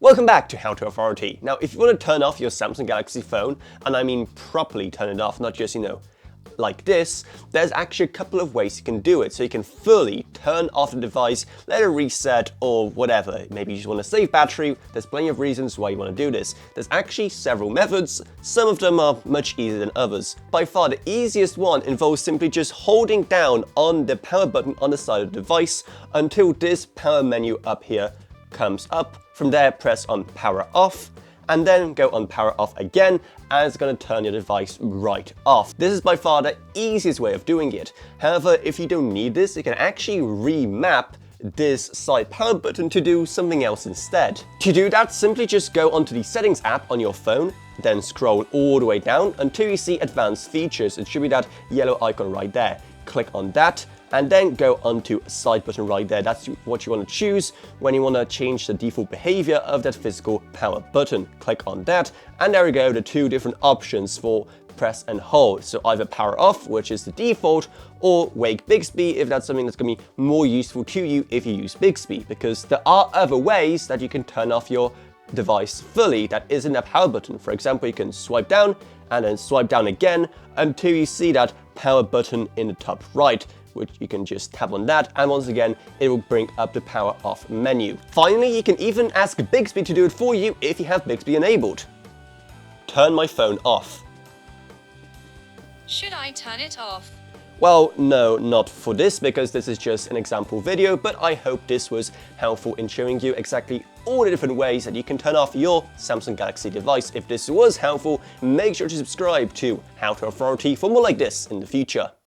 Welcome back to How to Authority. Now, if you want to turn off your Samsung Galaxy phone, and I mean properly turn it off, not just, like this, there's actually a couple of ways you can do it. So you can fully turn off the device, let it reset or whatever. Maybe you just want to save battery. There's plenty of reasons why you want to do this. There's actually several methods. Some of them are much easier than others. By far the easiest one involves simply just holding down on the power button on the side of the device until this power menu up here comes up. From there, press on power off, and then go on power off again, and it's going to turn your device right off. This is by far the easiest way of doing it. However, if you don't need this, you can actually remap this side power button to do something else instead. To do that, simply just go onto the settings app on your phone, then scroll all the way down until you see advanced features. It should be that yellow icon right there. Click on that, and then go onto side button right there. That's what you want to choose when you want to change the default behavior of that physical power button. Click on that, and there we go, the two different options for press and hold. So either power off, which is the default, or wake Bixby if that's something that's going to be more useful to you if you use Bixby, because there are other ways that you can turn off your device fully that isn't a power button. For example, you can swipe down and then swipe down again until you see that power button in the top right, which you can just tap on that, and once again it will bring up the power off menu. Finally, you can even ask Bixby to do it for you if you have Bixby enabled. Turn my phone off. Should I turn it off? Well, no, not for this, because this is just an example video, but I hope this was helpful in showing you exactly all the different ways that you can turn off your Samsung Galaxy device. If this was helpful, make sure to subscribe to How to Authority for more like this in the future.